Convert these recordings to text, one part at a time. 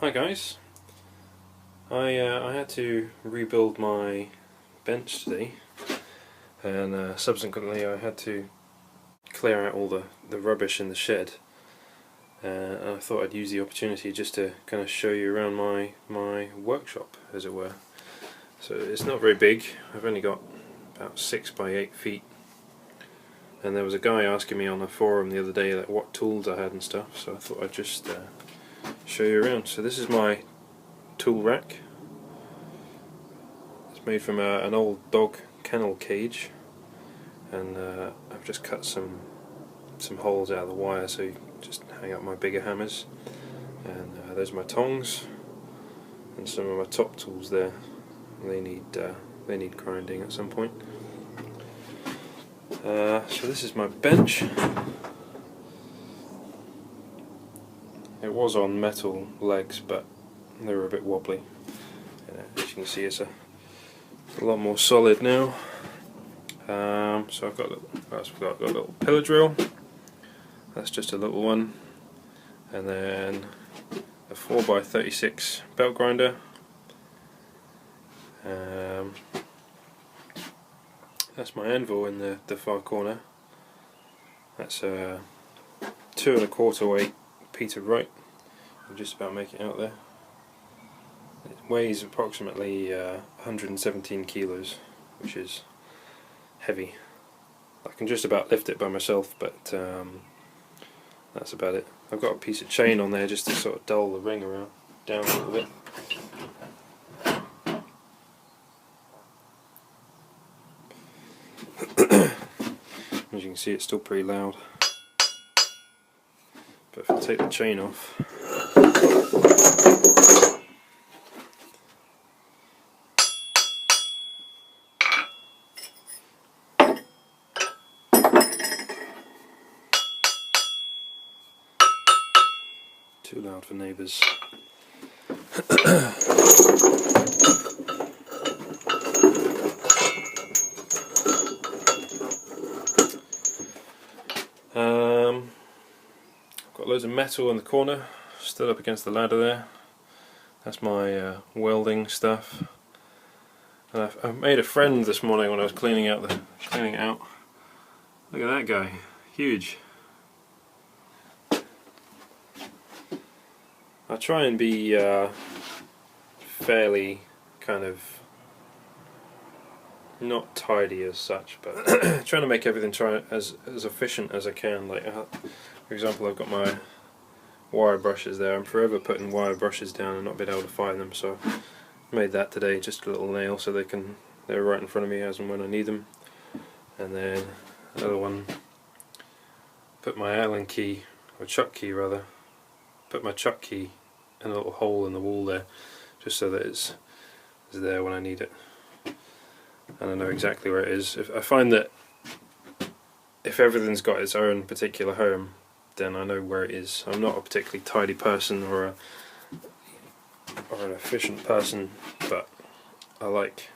Hi guys, I had to rebuild my bench today, and subsequently I had to clear out all the rubbish in the shed, and I thought I'd use the opportunity just to kind of show you around my workshop, as it were. So it's not very big. I've only got about 6 by 8 feet, and there was a guy asking me on the forum the other day what tools I had and stuff, so I thought I'd just show you around. So this is my tool rack. It's made from an old dog kennel cage, and I've just cut some holes out of the wire so you can just hang up my bigger hammers. And there's my tongs and some of my top tools there. They need grinding at some point. So this is my bench. It was on metal legs, but they were a bit wobbly. As you can see, it's a lot more solid now. So I've got a little pillar drill. That's just a little one, and then a 4x36 belt grinder. That's my anvil in the far corner. That's a 2 1/4 weight Peter Wright. I'm just about making it out there. It weighs approximately 117 kilos, which is heavy. I can just about lift it by myself, but that's about it. I've got a piece of chain on there just to sort of dull the ring around down a little bit. As you can see, it's still pretty loud. But if I take the chain off, too loud for neighbours. Got loads of metal in the corner, stood up against the ladder there. That's my welding stuff. And I made a friend this morning when I was cleaning it out. Look at that guy, huge. I try and be fairly kind of not tidy as such, but trying to make everything as efficient as I can. Like, for example, I've got my wire brushes there. I'm forever putting wire brushes down and not being able to find them, so I made that today, just a little nail so they're right in front of me as and when I need them. And then another one, put my Allen key, or chuck key rather, put my chuck key in a little hole in the wall there, just so that it's there when I need it, and I know exactly where it is. I find that if everything's got its own particular home, then I know where it is. I'm not a particularly tidy person or an efficient person, but I like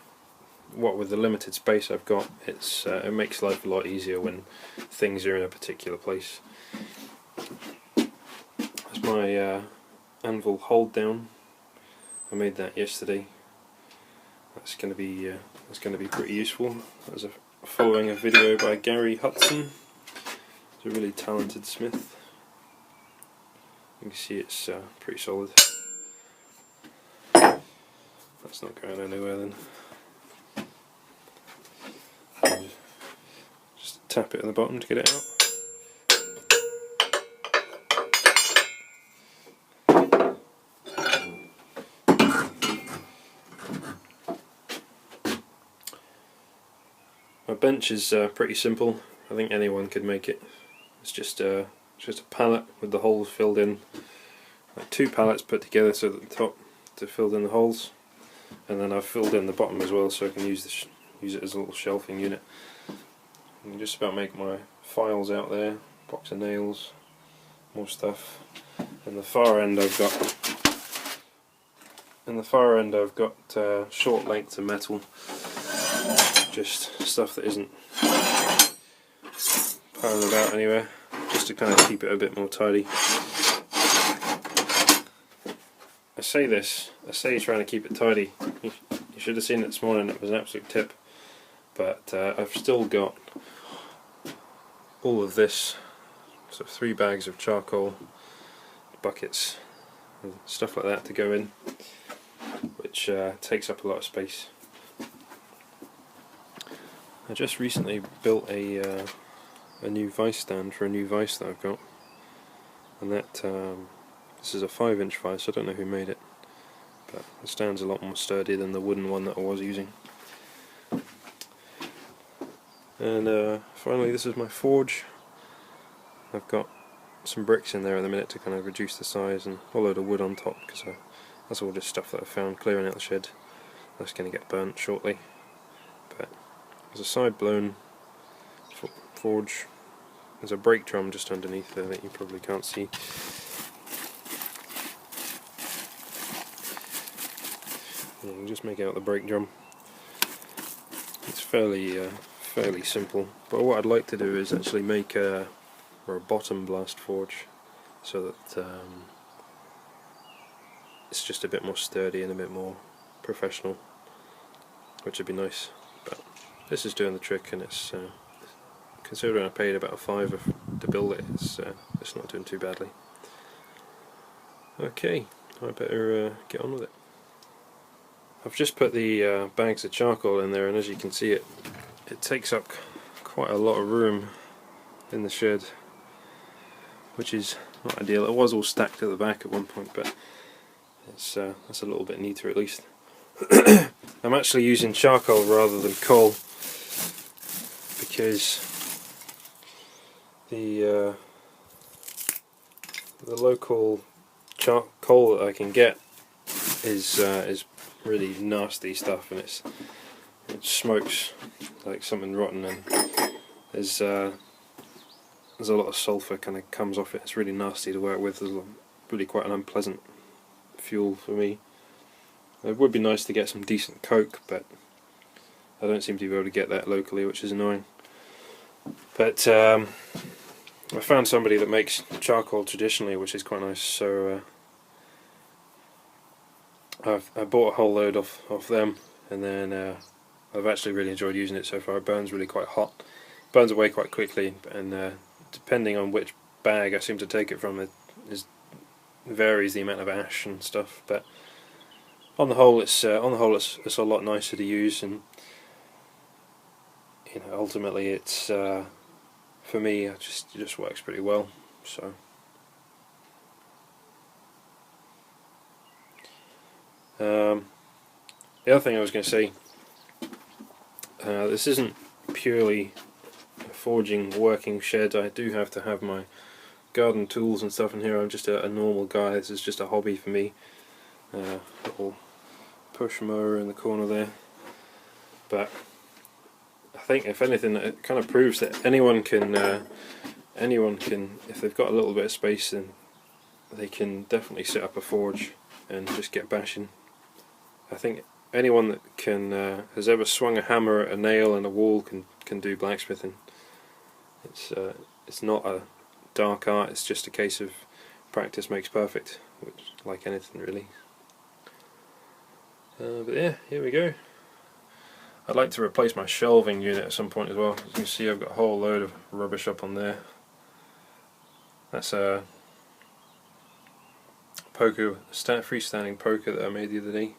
with the limited space I've got, it makes life a lot easier when things are in a particular place. That's my anvil hold down. I made that yesterday. That's going to be pretty useful. That was following a video by Gary Hudson. He's a really talented smith. You can see it's pretty solid. That's not going anywhere then. Just tap it at the bottom to get it out. My bench is pretty simple. I think anyone could make it. It's just a pallet with the holes filled in, like 2 pallets put together so that the top to fill in the holes, and then I've filled in the bottom as well so I can use it as a little shelving unit. I can just about make my files out there, box of nails, more stuff. And the far end I've got short lengths of metal. Just stuff that isn't piling about anywhere, just to kind of keep it a bit more tidy. I say trying to keep it tidy. You should have seen it this morning, it was an absolute tip. But I've still got all of this, so 3 bags of charcoal, buckets and stuff like that to go in, which takes up a lot of space. I just recently built a new vice stand for a new vice that I've got, and that this is a 5-inch vice. I don't know who made it, but the stand's a lot more sturdy than the wooden one that I was using. And finally, this is my forge. I've got some bricks in there at the minute to kind of reduce the size, and a load of wood on top, because that's all just stuff that I found clearing out the shed. That's going to get burnt shortly. But there's a side blown forge. There's a brake drum just underneath there that you probably can't see. Yeah, you can just make out the brake drum. It's fairly simple, but what I'd like to do is actually make a bottom blast forge, so that it's just a bit more sturdy and a bit more professional, which would be nice. But this is doing the trick, and it's considering I paid about a £5 to build it, it's not doing too badly. Okay, I better get on with it. I've just put the bags of charcoal in there, and as you can see, it takes up quite a lot of room in the shed, which is not ideal. It was all stacked at the back at one point, but that's a little bit neater at least. I'm actually using charcoal rather than coal, because the local coal that I can get is really nasty stuff, and it smokes like something rotten, and there's a lot of sulphur kind of comes off it. It's really nasty to work with. It's really quite an unpleasant fuel for me. It would be nice to get some decent coke, but I don't seem to be able to get that locally, which is annoying. But I found somebody that makes charcoal traditionally, which is quite nice, so I bought a whole load off them, and then I've actually really enjoyed using it so far. It burns really quite hot, burns away quite quickly, and depending on which bag I seem to take it from, it varies the amount of ash and stuff. But on the whole, it's a lot nicer to use, and ultimately, it's for me, it just works pretty well. So. The other thing I was going to say, this isn't purely a forging working shed. I do have to have my garden tools and stuff in here. I'm just a normal guy. This is just a hobby for me. Little push mower in the corner there. But I think, if anything, it kind of proves that anyone can, if they've got a little bit of space, then they can definitely set up a forge and just get bashing. I think anyone that has ever swung a hammer at a nail and a wall can do blacksmithing. It's not a dark art. It's just a case of practice makes perfect, which, like anything really. But yeah, here we go. I'd like to replace my shelving unit at some point as well. As you can see, I've got a whole load of rubbish up on there. That's a poker, freestanding poker that I made the other day.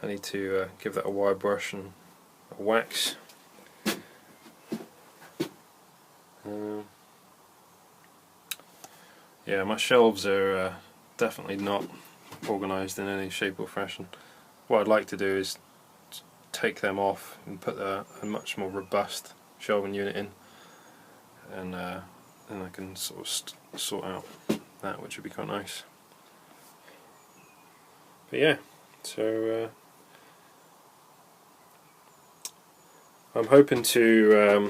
I need to give that a wire brush and a wax. Yeah, my shelves are definitely not organised in any shape or fashion. What I'd like to do is take them off and put a much more robust shelving unit in, and then I can sort of sort out that, which would be quite nice. But yeah, so I'm hoping to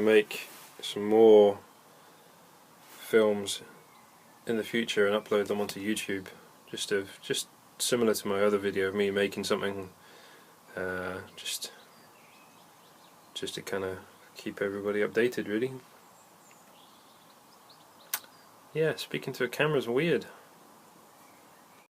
make some more films in the future and upload them onto YouTube, just similar to my other video of me making something, just to kind of keep everybody updated, really. Yeah, speaking to a camera's weird.